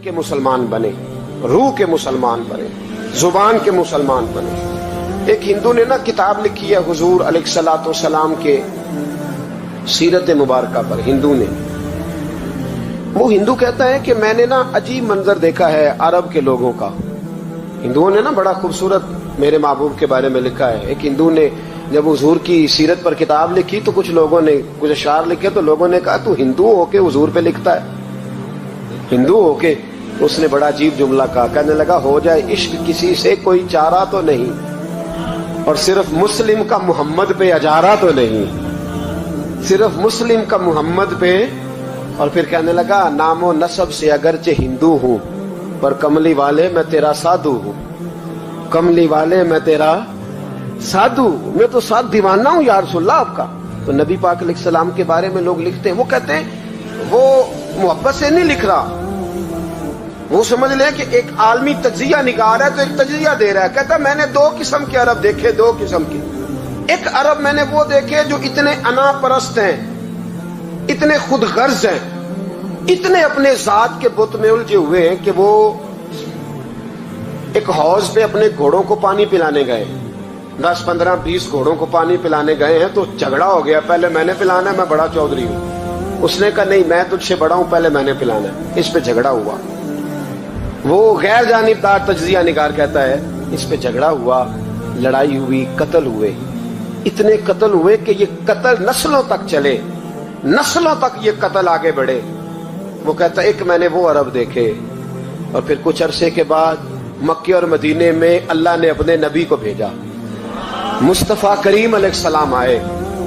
کے مسلمان بنے, روح کے مسلمان بنے, زبان کے مسلمان بنے. ایک ہندو نے نا کتاب لکھی ہے حضور علیہ الصلوۃ والسلام کے سیرت مبارکہ پر. ہندو نے, وہ ہندو کہتا ہے کہ میں نے نا عجیب منظر دیکھا ہے عرب کے لوگوں کا. ہندوؤں نے نا بڑا خوبصورت میرے محبوب کے بارے میں لکھا ہے. ایک ہندو نے جب حضور کی سیرت پر کتاب لکھی تو کچھ لوگوں نے کچھ اشعار لکھے تو لوگوں نے کہا تو ہندو ہو کے حضور پہ لکھتا ہے, ہندو ہو کے. اس نے بڑا عجیب جملہ کہا, کہنے لگا ہو جائے عشق کسی سے کوئی چارہ تو نہیں, اور صرف مسلم کا محمد پہ اجارہ تو نہیں, صرف مسلم کا محمد پہ. اور پھر کہنے لگا نام و نسب سے اگرچہ ہندو ہوں پر کملی والے میں تیرا سادھو ہوں, کملی والے میں تیرا سادھو, میں تو ساتھ دیوانہ ہوں یا رسول اللہ آپ کا. تو نبی پاک علیہ السلام کے بارے میں لوگ لکھتے ہیں, وہ کہتے ہیں وہ محبت سے نہیں لکھ رہا, وہ سمجھ لیں کہ ایک عالمی تجزیہ نگار ہے تو ایک تجزیہ دے رہا ہے. کہتا میں نے دو قسم کے عرب دیکھے, دو قسم کے. ایک عرب میں نے وہ دیکھے جو اتنے انا پرست ہیں, اتنے خود غرض ہیں, اتنے اپنے ذات کے بت میں الجھے ہوئے ہیں کہ وہ ایک حوض پہ اپنے گھوڑوں کو پانی پلانے گئے, 10 15 20 گھوڑوں کو پانی پلانے گئے ہیں تو جھگڑا ہو گیا, پہلے میں نے پلانا ہے, میں بڑا چودھری ہوں. اس نے کہا نہیں میں تجھ سے بڑا ہوں, پہلے میں نے پلانا ہے. اس پہ جھگڑا ہوا. وہ غیر جانبدار تجزیہ نگار کہتا ہے اس پہ جھگڑا ہوا, لڑائی ہوئی, قتل ہوئے. اتنے قتل ہوئے کہ یہ قتل نسلوں تک چلے, نسلوں تک یہ قتل آگے بڑھے. وہ کہتا ہے ایک میں نے وہ عرب دیکھے. اور پھر کچھ عرصے کے بعد مکے اور مدینے میں اللہ نے اپنے نبی کو بھیجا, مصطفیٰ کریم علیہ السلام آئے.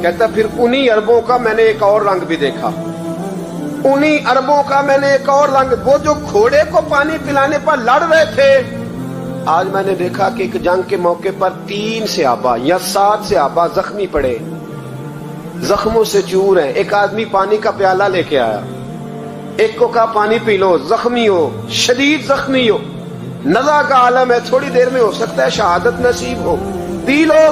کہتا پھر انہی عربوں کا میں نے ایک اور رنگ بھی دیکھا, انہی عربوں کا میں نے ایک اور رنگ. وہ جو گھوڑے کو پانی پلانے پر لڑ رہے تھے, آج میں نے دیکھا کہ ایک جنگ کے موقع پر 3 صحابہ یا 7 صحابہ زخمی پڑے, زخموں سے چور ہیں. ایک آدمی پانی کا پیالہ لے کے آیا, ایک کو کہا پانی پی لو, زخمی ہو, شدید زخمی ہو, نزع کا عالم ہے, تھوڑی دیر میں ہو سکتا ہے شہادت نصیب ہو, پی لو.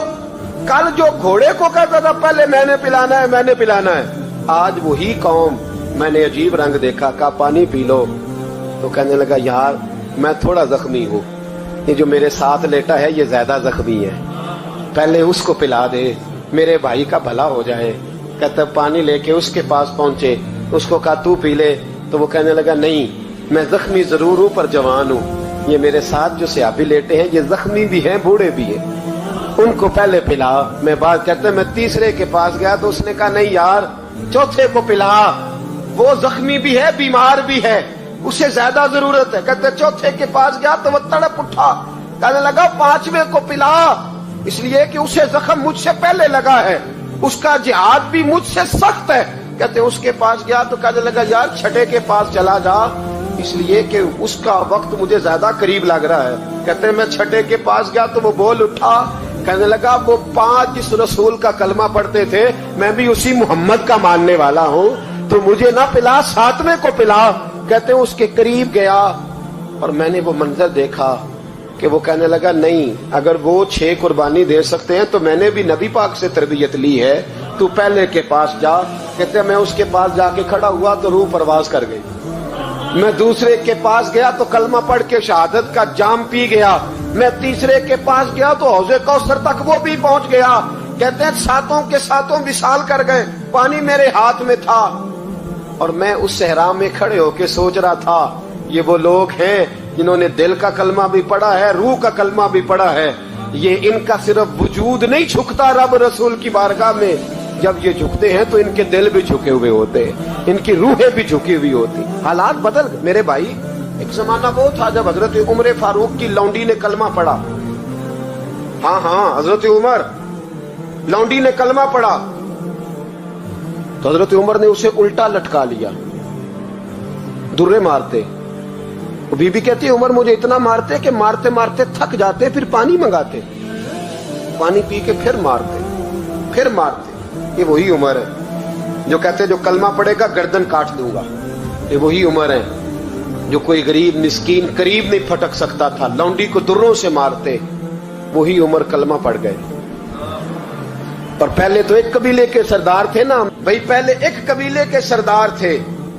کل جو گھوڑے کو کہتا تھا پہلے میں نے پلانا ہے, میں نے پلانا ہے, آج وہی قوم میں نے عجیب رنگ دیکھا, کہا پانی پی لو. تو کہنے لگا یار میں تھوڑا زخمی ہوں, یہ جو میرے ساتھ لیٹا ہے یہ زیادہ زخمی ہے, پہلے اس کو پلا دے, میرے بھائی کا بھلا ہو جائے. کہتا پانی لے کے اس کے پاس پہنچے, اس کو کہا تو پی لے. تو وہ کہنے لگا نہیں میں زخمی ضرور ہوں پر جوان ہوں, یہ میرے ساتھ جو صحابی لیٹے ہیں یہ زخمی بھی ہیں بوڑھے بھی ہیں, ان کو پہلے پلا. میں بات کہتے میں تیسرے کے پاس گیا تو اس نے کہا نہیں یار چوتھے کو پلا, وہ زخمی بھی ہے بیمار بھی ہے, اسے زیادہ ضرورت ہے. کہتے چوتھے کے پاس گیا تو وہ تڑپ اٹھا, کہنے لگا 5ویں کو پلا, اس لیے کہ اسے زخم مجھ سے پہلے لگا ہے, اس کا جہاد بھی مجھ سے سخت ہے. کہتے اس کے پاس گیا تو کہنے لگا یار 6 کے پاس چلا جا, اس لیے کہ اس کا وقت مجھے زیادہ قریب لگ رہا ہے. کہتے میں 6 کے پاس گیا تو وہ بول اٹھا, کہنے لگا وہ 5 جس رسول کا کلمہ پڑھتے تھے میں بھی اسی محمد کا ماننے والا ہوں, تو مجھے نہ پلا 7ویں کو پلا. کہتے اس کے قریب گیا اور میں نے وہ منظر دیکھا کہ وہ کہنے لگا نہیں اگر وہ 6 قربانی دے سکتے ہیں تو میں نے بھی نبی پاک سے تربیت لی ہے, تو پہلے کے پاس جا. کہتے میں اس کے پاس جا کے کھڑا ہوا تو روح پرواز کر گئی. میں دوسرے کے پاس گیا تو کلمہ پڑھ کے شہادت کا جام پی گیا. میں تیسرے کے پاس گیا تو حوض کوثر تک وہ بھی پہنچ گیا. کہتے ہیں 7 کے 7 وصال کر گئے, پانی میرے ہاتھ میں تھا اور میں اس صحرا میں کھڑے ہو کے سوچ رہا تھا یہ وہ لوگ ہیں جنہوں نے دل کا کلمہ بھی پڑھا ہے, روح کا کلمہ بھی پڑھا ہے. یہ ان کا صرف وجود نہیں جھکتا رب رسول کی بارگاہ میں, جب یہ جھکتے ہیں تو ان کے دل بھی جھکے ہوئے ہوتے ہیں, ان کی روحیں بھی جھکی ہوئی ہوتی. حالات بدل گئے میرے بھائی. ایک زمانہ وہ تھا جب حضرت عمر فاروق کی لونڈی نے کلمہ پڑھا, ہاں حضرت عمر لونڈی نے کلمہ پڑھا تو حضرت عمر نے اسے الٹا لٹکا لیا, درے مارتے. بی بی کہتی عمر مجھے اتنا مارتے کہ مارتے مارتے تھک جاتے, پھر پانی منگاتے, پانی پی کے پھر مارتے. یہ وہی عمر ہے جو کہتے جو کلمہ پڑھے گا گردن کاٹ دوں گا. یہ وہی عمر ہے جو کوئی غریب مسکین قریب نہیں پھٹک سکتا تھا, لونڈی کو دروں سے مارتے. وہی عمر کلمہ پڑھ گئے. اور پہلے تو ایک قبیلے کے سردار تھے نا بھائی, پہلے ایک قبیلے کے سردار تھے,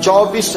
24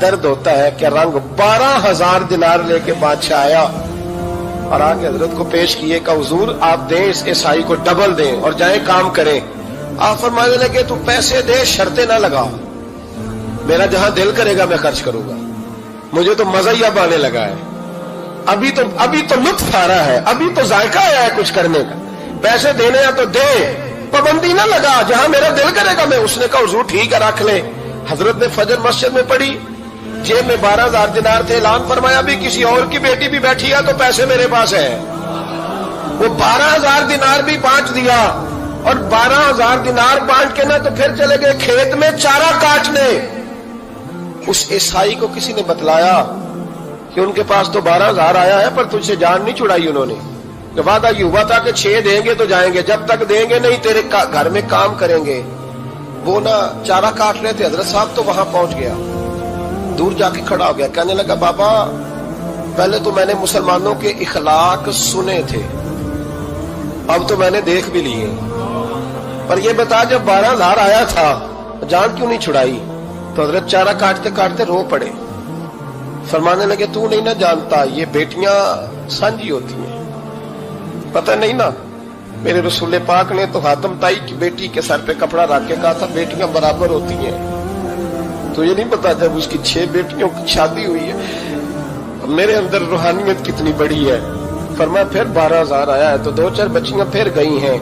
درد ہوتا ہے، کیا رنگ. 12,000 دینار لے کے بادشاہ آیا اور آگے حضرت کو پیش کیے کہ حضور آپ دیں اس عیسائی کو ڈبل دیں اور جائیں کام کریں. آپ فرمانے لگے تو پیسے دے، شرطیں نہ لگا، میرا جہاں دل کرے گا میں خرچ کروں گا، مجھے تو مزہ ہی اب آنے لگا ہے، ابھی تو لطف آ رہا ہے، ابھی تو ذائقہ آیا ہے کچھ کرنے کا، پیسے دینے ہیں تو دے، پابندی نہ لگا، جہاں میرا دل کرے گا میں. اس نے کہا حضور ٹھیک ہے رکھ لیں. حضرت نے فجر مسجد میں پڑھی، جیب میں 12,000 دینار تھے. اعلان فرمایا بھی کسی اور کی بیٹی بھی بیٹھی ہے تو پیسے میرے پاس ہے. وہ 12,000 دینار بھی بانٹ دیا اور 12,000 دینار بانٹ کے نا تو پھر چلے گئے کھیت میں چارہ کاٹنے. اس عیسائی کو کسی نے بتلایا کہ ان کے پاس تو 12,000 آیا ہے پر تجھ سے جان نہیں چھڑائی انہوں نے. وعدہ یہ ہوا تھا کہ 6 دیں گے تو جائیں گے، جب تک دیں گے نہیں تیرے گھر میں کام کریں گے. وہ نا چارہ کاٹ رہے تھے، حضرت صاحب تو وہاں پہنچ گیا، دور جا کے کھڑا ہو گیا، کہنے لگا بابا پہلے تو میں نے مسلمانوں کے اخلاق سنے تھے، اب تو میں نے دیکھ بھی لیے، پر یہ بتا جب 12,000 آیا تھا جان کیوں نہیں چھڑائی؟ تو حضرت چارہ کاٹتے کاٹتے رو پڑے. فرمانے لگے تو نہیں نہ جانتا یہ بیٹیاں سانجھی ہوتی ہیں، پتہ نہیں نا. میرے رسول پاک نے تو حاتم تائی کی بیٹی کے سر پہ کپڑا رکھ کے کہا تھا بیٹیاں برابر ہوتی ہیں. تو یہ نہیں پتا جب اس کی 6 بیٹیوں کی شادی ہوئی ہے میرے اندر روحانیت کتنی بڑی ہے. فرمایا پھر 12,000 آیا ہے تو 2-4 بچیاں پھر گئی ہیں،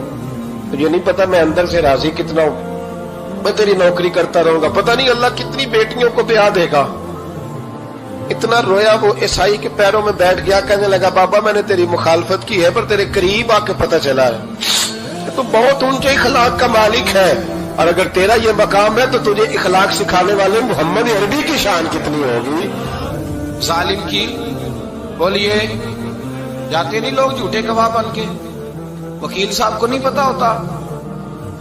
تو یہ نہیں پتا میں اندر سے راضی کتنا ہوں، میں تیری نوکری کرتا رہوں گا، پتہ نہیں اللہ کتنی بیٹیوں کو بیاہ دے گا. اتنا رویا وہ عیسائی کے پیروں میں بیٹھ گیا، کہنے لگا بابا میں نے تیری مخالفت کی ہے پر تیرے قریب آ کے پتہ چلا ہے تو بہت اونچے اخلاق کا مالک ہے، اور اگر تیرا یہ مقام ہے تو تجھے اخلاق سکھانے والے محمد عربی کی شان کتنی ہوگی. ظالم کی بولیے جاتے نہیں لوگ جھوٹے گواہ بن کے. وکیل صاحب کو نہیں پتا ہوتا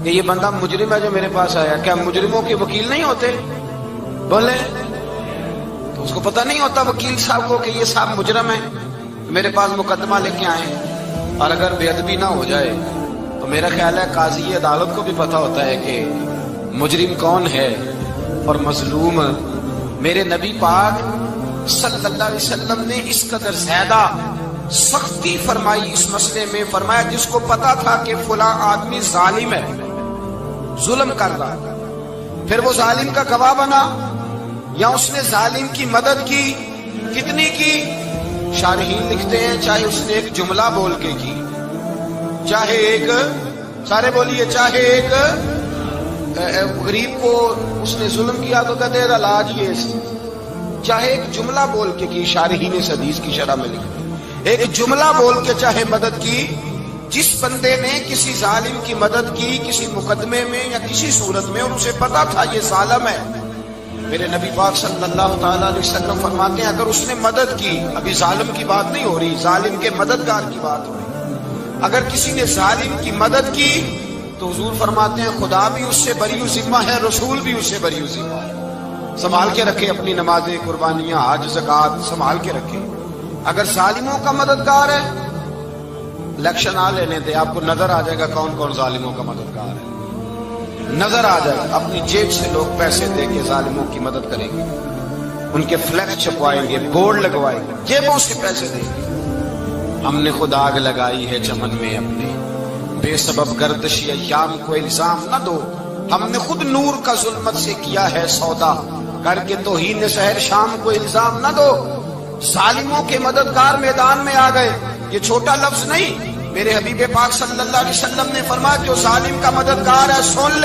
کہ یہ بندہ مجرم ہے جو میرے پاس آیا، کیا مجرموں کے وکیل نہیں ہوتے؟ بولے تو اس کو پتہ نہیں ہوتا وکیل صاحب کو کہ یہ صاحب مجرم ہے، میرے پاس مقدمہ لے کے آئے. اور اگر بے ادبی نہ ہو جائے تو میرا خیال ہے قاضی عدالت کو بھی پتا ہوتا ہے کہ مجرم کون ہے اور مظلوم. میرے نبی پاک صلی اللہ علیہ وسلم نے اس قدر زیادہ سختی فرمائی اس مسئلے میں. فرمایا جس کو پتا تھا کہ فلاں آدمی ظالم ہے، ظلم کر رہا، پھر وہ ظالم کا گواہ بنا یا اس نے ظالم کی مدد کی، کتنی کی؟ شارحین لکھتے ہیں چاہے اس نے ایک جملہ بول کے کی، چاہے ایک، سارے بولیے، چاہے ایک غریب کو اس نے ظلم کیا تو کہتے ہیں علاج یہ، چاہے ایک جملہ بول کے کی. شارحین اس حدیث کی شرح میں لکھتے ہیں ایک جملہ بول کے چاہے مدد کی. جس بندے نے کسی ظالم کی مدد کی کسی مقدمے میں یا کسی صورت میں اور اسے پتا تھا یہ ظالم ہے، میرے نبی پاک صلی اللہ تعالی علیہ وسلم فرماتے ہیں اگر اس نے مدد کی، ابھی ظالم کی بات نہیں ہو رہی، ظالم کے مددگار کی بات ہو رہی، اگر کسی نے ظالم کی مدد کی تو حضور فرماتے ہیں خدا بھی اس سے بری و ذمہ ہے، رسول بھی اس سے بری و ذمہ ہے. سنبھال کے رکھے اپنی نمازیں، قربانیاں، حج، زکوٰۃ سنبھال کے رکھے. اگر ظالموں کا مددگار ہے، الیکشن آ لینے دے، آپ کو نظر آ جائے گا کون کون ظالموں کا مددگار ہے، نظر آ جائے گا. اپنی جیب سے لوگ پیسے دے کے ظالموں کی مدد کریں گے، ان کے فلیکس چھپوائیں گے، بورڈ لگوائیں گے، جیبوں سے پیسے دیں گے. ہم نے خود آگ لگائی ہے چمن میں اپنے، بے سبب گردشی ایام کو الزام نہ دو، ہم نے خود نور کا ظلمت سے کیا ہے سودا، کر کے توہین سحر شام کو الزام نہ دو. ظالموں کے مددگار میدان میں آ گئے، یہ چھوٹا لفظ نہیں. میرے حبیب پاک صلی اللہ علیہ وسلم نے فرمایا جو ظالم کا مددگار ہے سن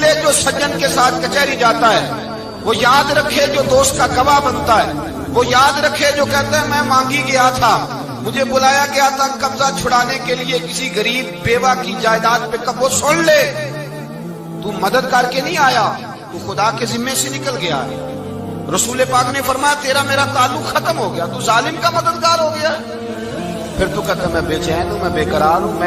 لے جو سجن کے ساتھ کچہری جاتا ہے، وہ یاد رکھے جو دوست کا گواہ بنتا ہے، وہ یاد رکھے جو کہتا ہے میں مانگی گیا تھا، مجھے بلایا گیا تھا قبضہ چھڑانے کے لیے کسی غریب بیوہ کی جائیداد پہ، وہ سن لے تو مدد کر کے نہیں آیا، تو خدا کے ذمے سے نکل گیا. رسول پاک نے فرمایا تیرا میرا تعلق ختم ہو گیا، تو ظالم کا مددگار ہو گیا. پھر تو کہتا میں بے چین ہوں، میں بے قرار ہوں،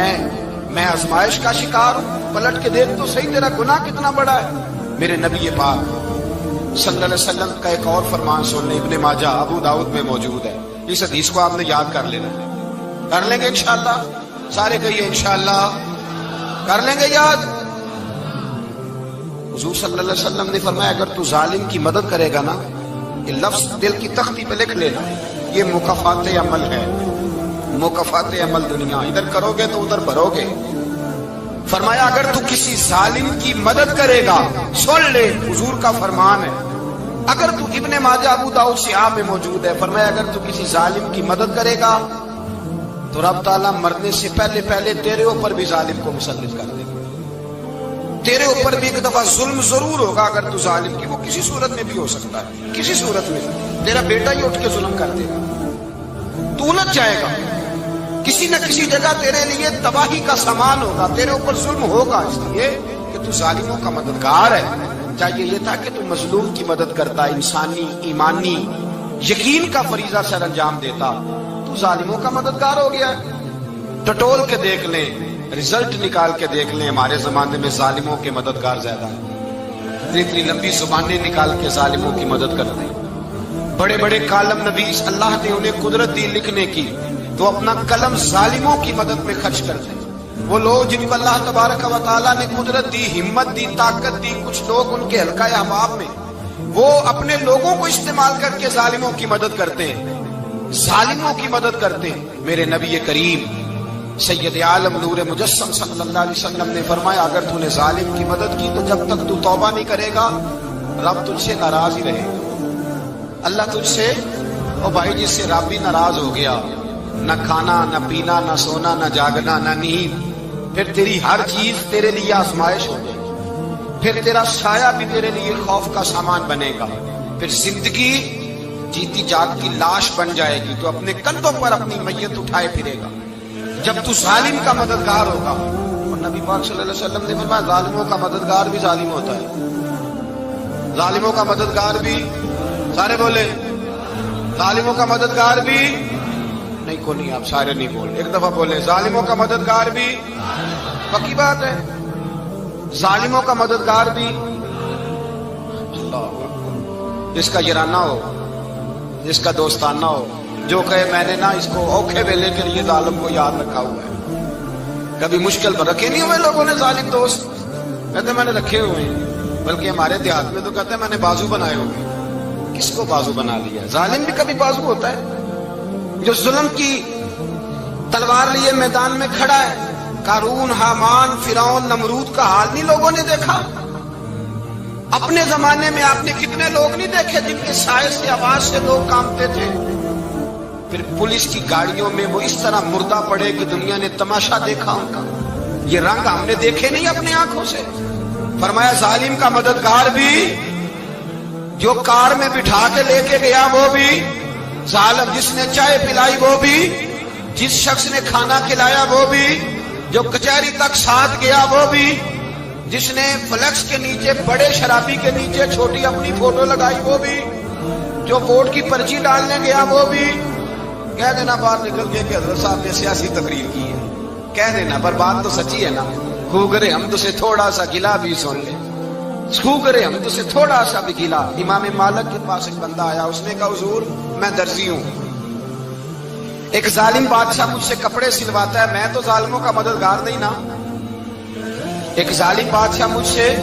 میں آزمائش کا شکار ہوں. پلٹ کے دیکھ تو صحیح تیرا گناہ کتنا بڑا ہے. میرے نبی پاک صلی اللہ علیہ وسلم کا ایک اور فرمان سننے، ابن ماجہ ابو داؤد میں موجود ہے. اس حدیث کو آپ نے یاد کر لینا، کر لیں گے انشاءاللہ، سارے کہیے انشاءاللہ کر لیں گے یاد. حضور صلی اللہ علیہ وسلم نے فرمایا اگر تو ظالم کی مدد کرے گا نا، یہ لفظ دل کی تختی پہ لکھ لینا، یہ مکافات عمل ہے، مکافات عمل دنیا، ادھر کرو گے تو ادھر بھرو گے۔ فرمایا اگر تو کسی ظالم کی مدد کرے گا، سن لے حضور کا فرمان ہے، اگر تو ابن ماجہ ابو داؤد صحاح میں موجود ہے، فرمایا اگر تو کسی ظالم کی مدد کرے گا تو رب تعالیٰ مرنے سے پہلے پہلے تیرے اوپر بھی ظالم کو مسلط کر دے گا، تیرے اوپر بھی ایک دفعہ ظلم ضرور ہوگا اگر تو ظالم کی، وہ کسی صورت میں بھی ہو سکتا ہے، کسی صورت میں تیرا بیٹا ہی اٹھ کے ظلم کر دے گا، تو الجھ جائے گا، کسی نہ کسی جگہ تیرے لیے تباہی کا سامان ہوگا، تیرے اوپر ظلم ہوگا، اس لیے کہ تو ظالموں کا مددگار ہے۔ چاہیے یہ تھا کہ تو مظلوم کی مدد کرتا، انسانی ایمانی یقین کا فریضہ سر انجام دیتا، تو ظالموں کا مددگار ہو گیا۔ ٹٹول کے دیکھ لیں، رزلٹ نکال کے دیکھ لیں، ہمارے زمانے میں ظالموں کے مددگار زیادہ ہیں، اتنی لمبی زبانیں نکال کے ظالموں کی مدد کرتے ہیں، بڑے بڑے کالم نویس اللہ نے انہیں قدرت دی لکھنے کی، تو اپنا قلم ظالموں کی مدد میں خرچ کرتے ہیں۔ وہ لوگ جن کو اللہ تبارک و تعالیٰ نے قدرت دی، ہمت دی، طاقت دی، کچھ لوگ ان کے حلقہ احباب میں وہ اپنے لوگوں کو استعمال کر کے ظالموں کی مدد کرتے ہیں، ظالموں کی مدد کرتے ہیں۔ میرے نبی کریم سید عالم نور مجسم صلی اللہ علیہ وسلم نے فرمایا اگر تو نے ظالم کی مدد کی تو جب تک تو توبہ نہیں کرے گا رب تجھ سے ناراض ہی رہے گا، اللہ تجھ سے، او بھائی جس سے رب بھی ناراض ہو گیا، نہ کھانا نہ پینا نہ سونا نہ جاگنا نہ نیند، پھر تیری ہر چیز تیرے لیے آزمائش ہو جائے گی، پھر تیرا سایہ بھی تیرے لیے خوف کا سامان بنے گا، پھر زندگی جیتی جاگتی لاش بن جائے گی، تو اپنے کندھوں پر اپنی میت اٹھائے پھرے گا جب تو ظالم کا مددگار ہوگا۔ اور نبی پاک صلی اللہ علیہ وسلم نے فرمایا ظالموں کا مددگار بھی ظالم ہوتا ہے، ظالموں کا مددگار بھی، سارے بولے ظالموں کا مددگار بھی، نہیں کو نہیں، آپ سارے نہیں بول، ایک دفعہ بولے ظالموں کا مددگار بھی، پکی بات ہے، ظالموں کا مددگار بھی۔ اللہ جس کا یارانہ ہو، جس کا دوستانہ ہو، جو کہے میں نے نا اس کو اوکھے ویلے کے لیے ظالم کو یاد رکھا ہوا ہے، کبھی مشکل پر رکھے نہیں ہوئے لوگوں نے ظالم دوست، کہتے میں نے رکھے ہوئے ہیں، بلکہ ہمارے دیہات میں تو کہتے ہیں میں نے بازو بنائے ہوئے۔ کس کو بازو بنا لیا؟ ظالم بھی کبھی بازو ہوتا ہے، جو ظلم کی تلوار لیے میدان میں کھڑا ہے۔ قارون، حامان، فرعون، نمرود کا حال نہیں لوگوں نے دیکھا؟ اپنے زمانے میں آپ نے کتنے لوگ نہیں دیکھے جن کے سائے سے، آواز سے لوگ کانپتے تھے؟ پھر پولیس کی گاڑیوں میں وہ اس طرح مردہ پڑے کہ دنیا نے تماشا دیکھا ان کا، یہ رنگ ہم نے دیکھے نہیں اپنے آنکھوں سے۔ فرمایا ظالم کا مددگار بھی، جو کار میں بٹھا کے لے کے گیا وہ بھی ظالم، جس نے چائے پلائی وہ بھی، جس شخص نے کھانا کھلایا وہ بھی، جو کچہری تک ساتھ گیا وہ بھی، جس نے فلیکس کے نیچے بڑے شرابی کے نیچے چھوٹی اپنی فوٹو لگائی وہ بھی، جو ووٹ کی پرچی ڈالنے گیا وہ بھی۔ کہہ دینا باہر نکل کے کہ حضرت صاحب نے سیاسی تقریر کی ہے، کہہ دینا، پر بات تو سچی ہے نا۔ خو کرے ہم تو سے تھوڑا سا گلا بھی سن لے، خو کرے ہم تو سے تھوڑا سا بھی گلا۔ امام مالک کے پاس ایک بندہ آیا، اس نے کہا حضور میں درزی ہوں، ایک ظالم بادشاہ مجھ سے کپڑے سلواتا ہے، میں تو ظالموں کا مددگار نہیں نا۔ ایک ظالم بادشاہ مجھ سے،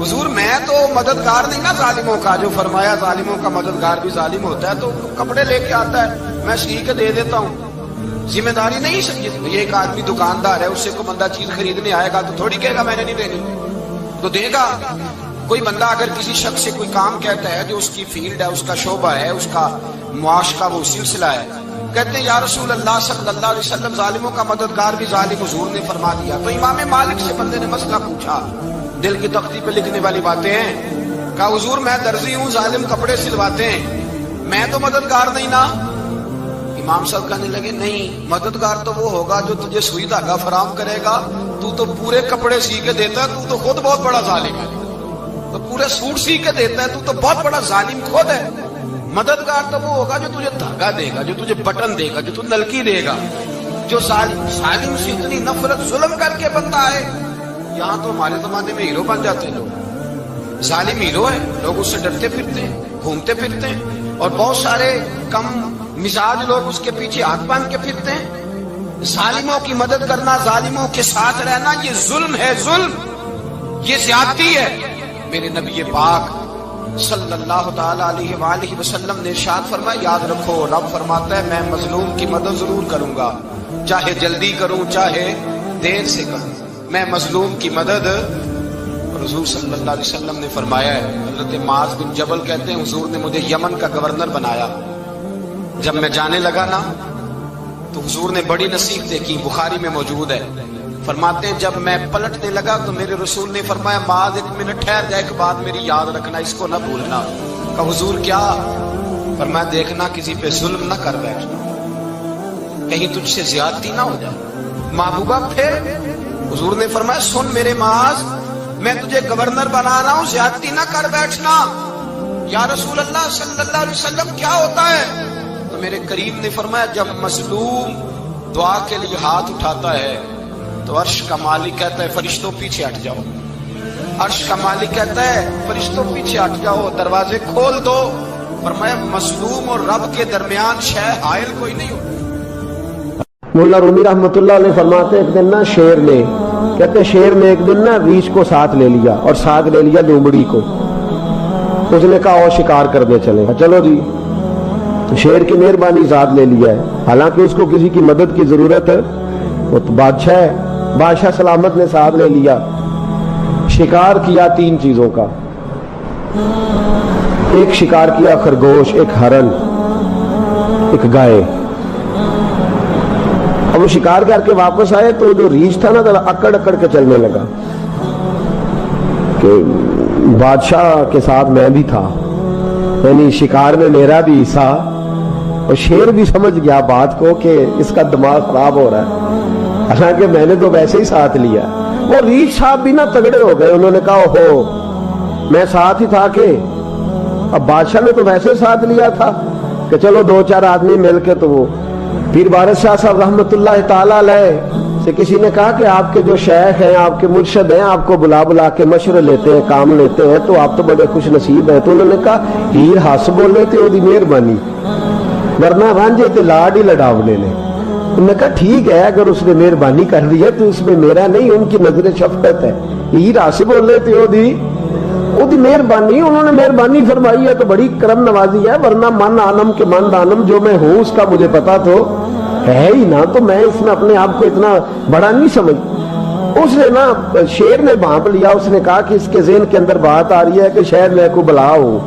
حضور میں تو مددگار نہیں نا ظالموں کا، جو فرمایا ظالموں کا مددگار بھی ظالم ہوتا ہے، تو کپڑے لے کے آتا ہے میں سی کے دے دیتا ہوں، ذمہ داری نہیں سمجھے۔ یہ ایک آدمی دکاندار ہے، اس سے کوئی بندہ چیز خریدنے آئے گا تو تھوڑی کہے گا میں نے نہیں دینی، تو دے گا۔ کوئی بندہ اگر کسی شخص سے کوئی کام کہتا ہے جو اس کی فیلڈ ہے، اس کا شعبہ ہے، اس کا معاش کا وہ سلسلہ ہے، کہتے ہیں یا رسول اللہ صلی اللہ علیہ وسلم ظالموں کا مددگار بھی ظالم، حضور نے فرما دیا۔ تو امام مالک سے بندے نے مسئلہ پوچھا، دل کی تختی پہ لکھنے والی باتیں ہیں، کہا حضور میں درزی ہوں، ظالم کپڑے سلواتے ہیں، میں تو مددگار نہیں نا۔ امام صاحب کہنے لگے نہیں، مددگار تو وہ ہوگا جو تجھے سوئی دھاگا فراہم کرے گا، تو پورے کپڑے سی کے دیتا ہے، تو خود بہت بڑا ظالم ہے، تو پورے سوٹ سی کے دیتا ہے، تو بہت بڑا ظالم خود ہے۔ مددگار تو وہ ہوگا جو تجھے دھاگا دے گا، جو تجھے بٹن دے گا، جو تجھے نلکی دے گا۔ جو ظالم سے اتنی نفرت ظلم کر کے بندہ ہے، یہاں تو ہمارے زمانے میں ہیرو بن جاتے ہیں لوگ، ظالم ہیرو ہے، لوگ اس سے ڈرتے پھرتے ہیں، گھومتے پھرتے ہیں، اور بہت سارے کم مزاج لوگ اس کے پیچھے ہاتھ باندھ کے پھرتے ہیں۔ ظالموں کی مدد کرنا، ظالموں کے ساتھ رہنا، یہ ظلم ہے، ظلم، یہ زیادتی ہے۔ میرے نبی پاک صلی اللہ تعالی علیہ وآلہ وسلم نے ارشاد فرمایا یاد رکھو رب فرماتا ہے میں مظلوم کی مدد ضرور کروں گا، چاہے جلدی کروں چاہے دیر سے کروں، میں مظلوم کی مدد۔ حضور صلی اللہ علیہ وسلم نے فرمایا ہے، حضرت معاذ بن جبل کہتے ہیں حضور نے مجھے یمن کا گورنر بنایا، جب میں جانے لگا نا تو حضور نے بڑی نصیحت دیکھی، بخاری میں موجود ہے، فرماتے ہیں جب میں پلٹنے لگا تو میرے رسول نے فرمایا معاذ ایک منٹ ٹھہر جا، ایک بات میری یاد رکھنا، اس کو نہ بھولنا۔ کہا حضور کیا؟ فرمایا دیکھنا کسی پہ ظلم نہ کر بیٹھنا، کہیں تجھ سے زیادتی نہ ہو جائے۔ محبوبہ پھر حضور نے فرمایا سن میرے معاذ میں تجھے گورنر بنا رہا ہوں، زیادتی نہ کر بیٹھنا۔ یا رسول اللہ صلی اللہ علیہ وسلم کیا ہوتا ہے؟ تو میرے کریم نے فرمایا جب مظلوم دعا کے لیے ہاتھ اٹھاتا ہے تو عرش کا مالک کہتا ہے فرشتوں پیچھے ہٹ جاؤ، عرش کا مالک کہتا ہے فرشتوں پیچھے ہٹ جاؤ، دروازے کھول دو۔ فرمایا مظلوم اور رب کے درمیان شے حائل کوئی نہیں ہوتا۔ مولا رومی رحمت اللہ علیہ فرماتے ایک دن نا شیر نے کہتے شیر نے ایک دن نا ریچھ کو ساتھ لے لیا اور ساتھ لے لیا لومڑی کو، اس نے کہا اور شکار کرنے چلے، چلو جی، شیر کی مہربانی ساتھ لے لیا ہے، حالانکہ اس کو کسی کی مدد کی ضرورت ہے، وہ تو بادشاہ ہے، بادشاہ سلامت نے ساتھ لے لیا، شکار کیا 3 چیزوں کا، ایک شکار کیا خرگوش، ایک ہرن، ایک گائے۔ اب وہ شکار کر کے واپس آئے تو جو ریچھ تھا نا اکڑ اکڑ کے چلنے لگا کہ بادشاہ کے ساتھ میں بھی تھا، یعنی شکار میں میرا بھی حصہ، اور شیر بھی سمجھ گیا بات کو کہ اس کا دماغ خراب ہو رہا ہے، حالانکہ میں نے تو ویسے ہی ساتھ لیا۔ وہ ریچھ صاحب بھی نا تگڑے ہو گئے، انہوں نے کہا ہو میں ساتھ ہی تھا کہ اب بادشاہ نے تو ویسے ساتھ لیا تھا کہ چلو 2-4 آدمی مل کے، تو وہ پیر وارث شاہ صاحب رحمت اللہ تعالیٰ علیہ سے کسی نے کہا کہ آپ کے جو شیخ ہیں آپ کے مرشد ہیں آپ کو بلا بلا کے مشورے لیتے ہیں کام لیتے ہیں تو آپ تو بڑے خوش نصیب ہیں، تو انہوں نے کہا ہیر ہس بولے تے وہ مہربانی ورنہ رانجے تے لاڈ ہی لڑاونے نے۔ انہوں نے کہا ٹھیک ہے اگر اس نے مہربانی کر دی ہے تو اس میں میرا نہیں، ان کی نظر شفقت ہے، ہیر ہس بولے تے وہ دی مہربانی، انہوں نے مہربانی فرمائی ہے تو بڑی کرم نوازی ہے، ورنہ من آنم کے من دانم جو میں ہوں اس کا مجھے پتا تو ہے ہی نہ، تو میں اس میں اپنے آپ کو اتنا بڑا نہیں سمجھ۔ اس نے نا شیر نے بھانپ لیا، اس نے کہا کہ اس کے ذہن کے اندر بات آ رہی ہے کہ شاید میں کو بلا ہوں،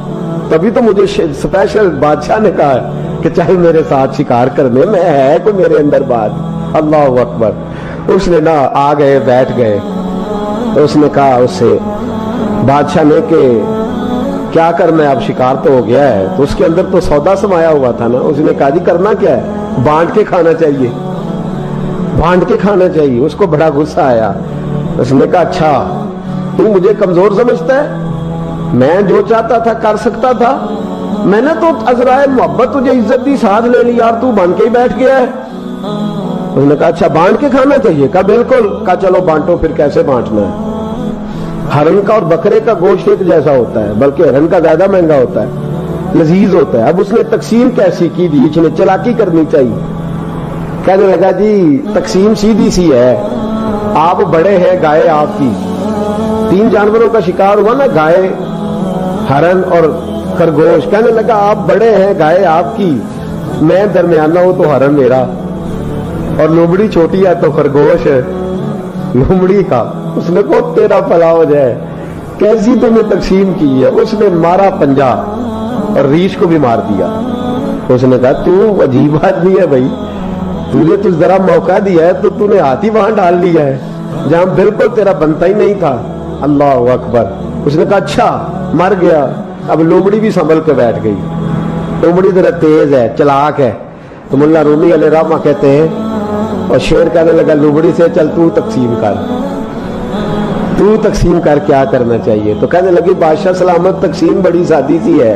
تبھی تو مجھے اسپیشل بادشاہ نے کہا کہ چاہے میرے ساتھ شکار کرنے میں ہے کوئی میرے اندر بات۔ اللہ اکبر۔ اس نے نا آ گئے بیٹھ گئے، تو اس نے کہا اس سے بادشاہ نے کہ کیا کرنا ہے، اب شکار تو ہو گیا ہے، تو اس کے اندر تو سودا سمایا ہوا تھا نا، اس نے کہا جی کرنا کیا ہے، بانٹ کے کھانا چاہیے، بانٹ کے کھانا چاہیے۔ اس کو بڑا غصہ آیا، اس نے کہا اچھا تو مجھے کمزور سمجھتا ہے، میں جو چاہتا تھا کر سکتا تھا، میں نے تو عذرائے محبت تجھے عزت دی ساتھ لے لی اور تو بن کے ہی بیٹھ گیا ہے۔ اس نے کہا اچھا بانٹ کے کھانا چاہیے، کہا بالکل، کہا چلو بانٹو، پھر کیسے بانٹنا ہے؟ ہرن کا اور بکرے کا گوشت ایک جیسا ہوتا ہے، بلکہ ہرن کا زیادہ مہنگا ہوتا ہے، لذیذ ہوتا ہے۔ اب اس نے تقسیم کیسی کی دی، اس نے چلاکی کرنی چاہیے، کہنے لگا جی تقسیم سیدھی سی ہے، آپ بڑے ہیں، گائے آپ کی، 3 جانوروں کا شکار ہوا نا، گائے، ہرن اور خرگوش، کہنے لگا آپ بڑے ہیں، گائے آپ کی، میں درمیانہ ہوں تو ہرن میرا، اور لومڑی چھوٹی ہے تو خرگوش ہے لومڑی کا۔ اس نے کہا تیرا بھلا ہو جائے، کیسی تم نے تقسیم کی ہے؟ اس نے مارا پنجا اور ریچھ کو بھی مار دیا۔ اس نے کہا تو عجیب آدمی ہے بھائی، تجھے تو ذرا موقع دیا ہے تو تو نے ہاتھ ہی وہاں ڈال لیا ہے جہاں بالکل تیرا بنتا ہی نہیں تھا۔ اللہ اکبر۔ اس نے کہا اچھا مر گیا، اب لومڑی بھی سنبھل کے بیٹھ گئی، لومڑی ذرا تیز ہے، چلاک ہے، تو مولا رومی علیہ رحمہ کہتے ہیں، اور شیر کہنے لگا لومڑی سے چل تو تقسیم کر، تو تقسیم کر کیا کرنا چاہیے؟ تو کہنے لگی بادشاہ سلامت تقسیم بڑی سادی سی ہے،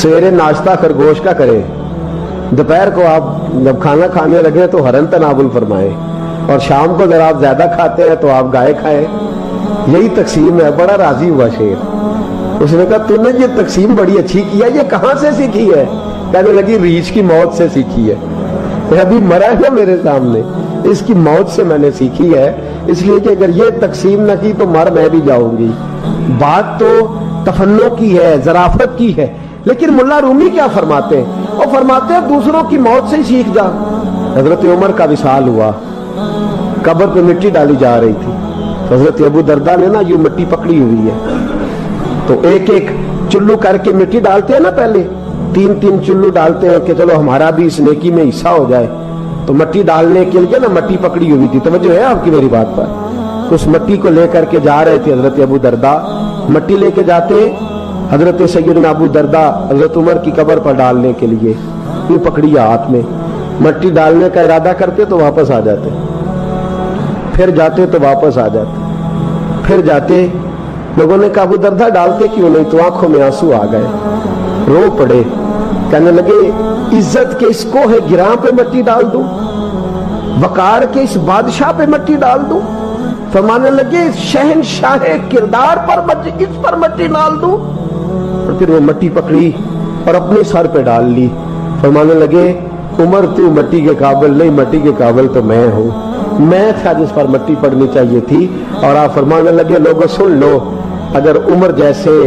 سویرے ناشتہ خرگوش کا کرے، دوپہر کو آپ جب کھانا کھانے لگے تو ہرن تناول فرمائے، اور شام کو ذرا آپ زیادہ کھاتے ہیں تو آپ گائے کھائیں، یہی تقسیم ہے۔ بڑا راضی ہوا شیر۔ اس نے کہا تو نے یہ تقسیم بڑی اچھی کی ہے، یہ کہاں سے سیکھی ہے؟ کہنے لگی ریچھ کی موت سے سیکھی ہے، ابھی مرا ہے نا میرے سامنے، اس کی موت سے میں نے سیکھی ہے اس لیے کہ اگر یہ تقسیم نہ کی تو مر میں بھی جاؤں گی. بات تو تفنن کی ہے، ظرافت کی ہے، لیکن ملا رومی کیا فرماتے ہیں؟ وہ فرماتے ہیں دوسروں کی موت سے ہی سیکھ جا. حضرت عمر کا وصال ہوا، قبر پہ مٹی ڈالی جا رہی تھی. حضرت ابو درداء نے نا یہ مٹی پکڑی ہوئی ہے، تو ایک ایک چلو کر کے مٹی ڈالتے ہیں نا، پہلے 3 چلو ڈالتے ہیں کہ چلو ہمارا بھی اس نیکی میں حصہ ہو جائے. تو مٹی ڈالنے کے لیے نا مٹی پکڑی ہوئی تھی. توجہ ہے آپ کی میری بات پر؟ اس مٹی کو لے کر کے جا رہے تھے حضرت ابو درداء. مٹی لے کے جاتے حضرت سیدنا ابو درداء حضرت عمر کی قبر پر ڈالنے کے لیے، یہ پکڑی ہاتھ میں مٹی ڈالنے کا ارادہ کرتے تو واپس آ جاتے، پھر جاتے تو واپس آ جاتے، پھر جاتے. لوگوں نے کہا ابو درداء ڈالتے کیوں نہیں؟ تو آنکھوں میں آنسو آ گئے، رو پڑے، کہنے لگے عزت کے اس کوہ گراں پہ مٹی ڈال دوں، وقار کے اس بادشاہ پہ مٹی ڈال دوں؟ فرمانے لگے شہنشاہ کردار پر اس پر مٹی ڈال دوں؟ اور پھر وہ مٹی پکڑی اور اپنے سر پہ ڈال لی. فرمانے لگے عمر تو مٹی کے قابل نہیں، مٹی کے قابل تو میں ہوں، میں تھا جس پر مٹی پڑنی چاہیے تھی. اور آپ فرمانے لگے لوگوں سن لو، اگر عمر جیسے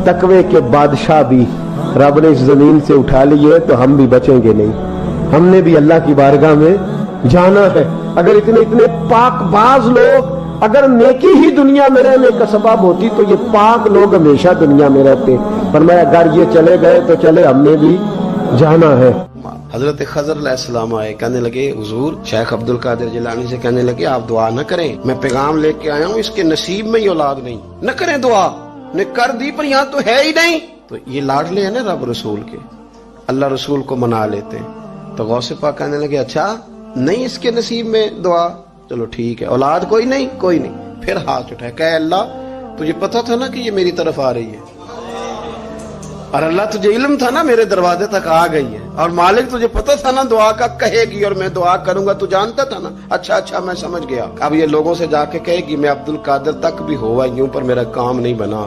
تقوی کے بادشاہ بھی رب نے اس زمین سے اٹھا لیے تو ہم بھی بچیں گے نہیں. ہم نے بھی اللہ کی بارگاہ میں جانا ہے. اگر اتنے پاک باز لوگ اگر نیکی ہی دنیا میں رہنے کا سبب ہوتی تو یہ پاک لوگ ہمیشہ دنیا میں رہتے. فرمایا اگر یہ چلے گئے تو چلے، ہم نے بھی جانا ہے. حضرت خضر علیہ السلام آئے، کہنے لگے حضور شیخ عبد القادر جیلانی سے، کہنے لگے آپ دعا نہ کریں، میں پیغام لے کے آیا ہوں، اس کے نصیب میں ہی اولاد نہیں، نہ کریں دعا. نے کر دی پر یہاں تو ہے ہی نہیں. تو یہ لاڈلے ہیں نا رب رسول کے، اللہ رسول کو منا لیتے ہیں. تو غوث پاک کہنے لگے اچھا نہیں اس کے نصیب میں دعا، چلو ٹھیک ہے، اولاد کوئی نہیں، کوئی نہیں. پھر ہاتھ اٹھائے، کہ اللہ تجھے پتا تھا نا کہ یہ میری طرف آ رہی ہے، اور اللہ تجھے علم تھا نا میرے دروازے تک آ گئی ہے، اور مالک تجھے پتا تھا نا دعا کا کہے گی اور میں دعا کروں گا، تو جانتا تھا نا. اچھا میں سمجھ گیا. اب یہ لوگوں سے جا کے کہے گی میں عبد القادر تک بھی ہوا یوں پر میرا کام نہیں بنا،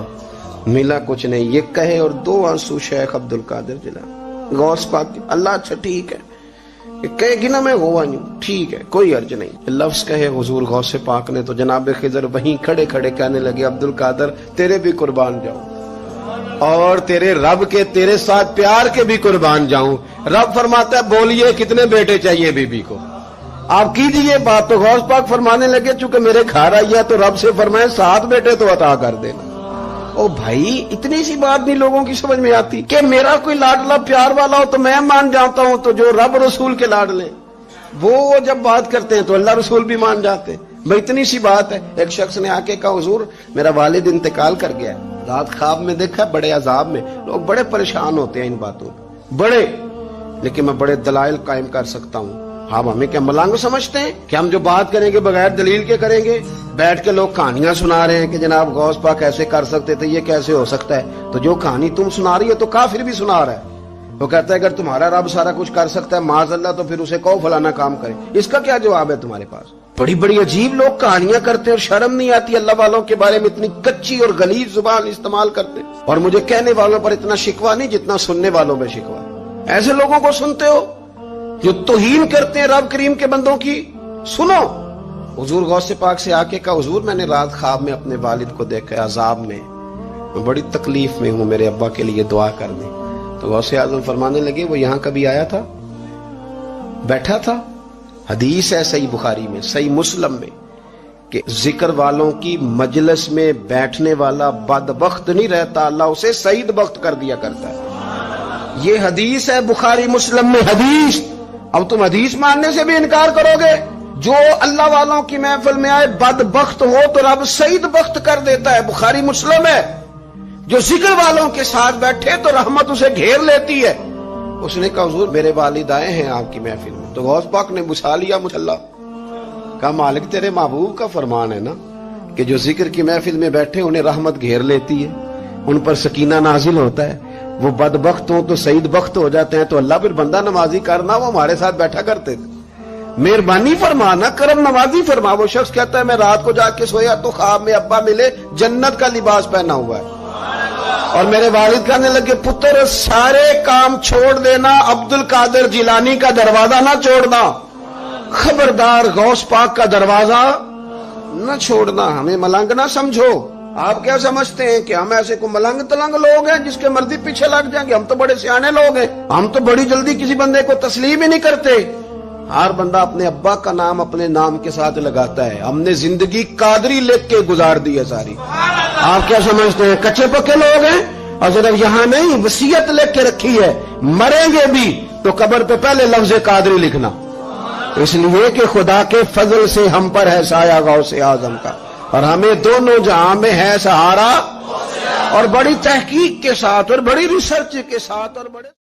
ملا کچھ نہیں، یہ کہے اور 2 آنسو شیخ عبد القادر جیلانی غوث پاک. اللہ اچھا ٹھیک ہے، کہے گی نا میں ہوا یوں، ٹھیک ہے کوئی عرض نہیں. لفظ کہے حضور غوث پاک نے تو جناب خضر وہیں کھڑے کھڑے کہنے لگے عبد القادر تیرے بھی قربان جاؤں، اور تیرے رب کے تیرے ساتھ پیار کے بھی قربان جاؤں. رب فرماتا ہے بولیے کتنے بیٹے چاہیے بی بی کو، آپ کیجئے بات. تو غوث پاک فرمانے لگے چونکہ میرے گھر آئی ہے تو رب سے فرمائے 7 بیٹے تو عطا کر دینا. او بھائی اتنی سی بات نہیں لوگوں کی سمجھ میں آتی کہ میرا کوئی لاڈلا پیار والا ہو تو میں مان جاتا ہوں، تو جو رب رسول کے لاڈلے وہ جب بات کرتے ہیں تو اللہ رسول بھی مان جاتے ہیں. بھائی اتنی سی بات ہے. ایک شخص نے آ کے کہا حضور میرا والد انتقال کر گیا ہے، رات خواب میں دیکھا بڑے عذاب میں. لوگ بڑے پریشان ہوتے ہیں ان باتوں بڑے، لیکن میں بڑے دلائل قائم کر سکتا ہوں. آپ ہمیں کیا ملنگ سمجھتے ہیں کہ ہم جو بات کریں گے بغیر دلیل کے کریں گے؟ بیٹھ کے لوگ کہانیاں سنا رہے ہیں کہ جناب غوث پاک ایسے کر سکتے تھے، یہ کیسے ہو سکتا ہے. تو جو کہانی تم سنا رہی ہو تو کافر بھی سنا رہا ہے. وہ کہتا ہے اگر تمہارا رب سارا کچھ کر سکتا ہے معاذ اللہ تو پھر اسے کہو فلانا کام کرے. اس کا کیا جواب ہے تمہارے پاس؟ بڑی بڑی عجیب لوگ کہانیاں کرتے ہیں اور شرم نہیں آتی اللہ والوں کے بارے میں اتنی کچی اور غلیظ زبان استعمال کرتے ہیں. اور مجھے کہنے والوں پر اتنا شکوہ نہیں جتنا سننے والوں میں شکوہ. ایسے لوگوں کو سنتے ہو جو توہین کرتے ہیں رب کریم کے بندوں کی. سنو حضور غوث پاک سے آ کے کہا حضور میں نے رات خواب میں اپنے والد کو دیکھا عذاب میں بڑی تکلیف میں ہوں، میرے ابا کے لیے دعا کر دیں. تو غوث اعظم فرمانے لگے وہ یہاں کبھی آیا تھا، بیٹھا تھا؟ حدیث ہے صحیح بخاری میں صحیح مسلم میں کہ ذکر والوں کی مجلس میں بیٹھنے والا بدبخت نہیں رہتا، اللہ اسے سعید بخت کر دیا کرتا ہے. یہ حدیث ہے بخاری مسلم میں حدیث. اب تم حدیث ماننے سے بھی انکار کرو گے؟ جو اللہ والوں کی محفل میں آئے بدبخت ہو تو رب سعید بخت کر دیتا ہے، بخاری مسلم ہے. جو ذکر والوں کے ساتھ بیٹھے تو رحمت اسے گھیر لیتی ہے. اس نے کہا حضور میرے والد آئے ہیں آپ کی محفل میں. تو غوث پاک نے بچھا لیا مصلا، کہا مالک تیرے محبوب کا فرمان ہے نا کہ جو ذکر کی محفل میں بیٹھے انہیں رحمت گھیر لیتی ہے، ان پر سکینہ نازل ہوتا ہے. وہ بدبخت ہوں تو سعید بخت ہو جاتے ہیں. تو اللہ پھر بندہ نمازی کرنا، وہ ہمارے ساتھ بیٹھا کرتے تھے. مہربانی فرمانا، کرم نوازی فرما. وہ شخص کہتا ہے میں رات کو جا کے سویا تو خواب میں ابا ملے جنت کا لباس پہنا ہوا ہے، اور میرے والد کہنے لگے پتر سارے کام چھوڑ دینا، عبد القادر جیلانی کا دروازہ نہ چھوڑنا، خبردار غوث پاک کا دروازہ نہ چھوڑنا، ہمیں ملنگ نہ سمجھو۔ آپ کیا سمجھتے ہیں کہ ہم ایسے کو ملنگ تلنگ لوگ ہیں جس کے مرضی پیچھے لگ جائیں گے؟ ہم تو بڑے سیانے لوگ ہیں، ہم تو بڑی جلدی کسی بندے کو تسلیم ہی نہیں کرتے۔ ہر بندہ اپنے ابا کا نام اپنے نام کے ساتھ لگاتا ہے۔ ہم نے زندگی قادری لکھ کے گزار دی ہے ساری۔ آپ کیا سمجھتے ہیں کچے پکے لوگ ہیں؟ اور صرف یہاں نہیں، وصیت لکھ کے رکھی ہے، مریں گے بھی تو قبر پہ پہلے لفظ قادری لکھنا، اس لیے کہ خدا کے فضل سے ہم پر ہے سایہ غوث اعظم کا، اور ہمیں دونوں جہاں میں ہے سہارا، اور بڑی تحقیق کے ساتھ اور بڑی ریسرچ کے ساتھ اور بڑے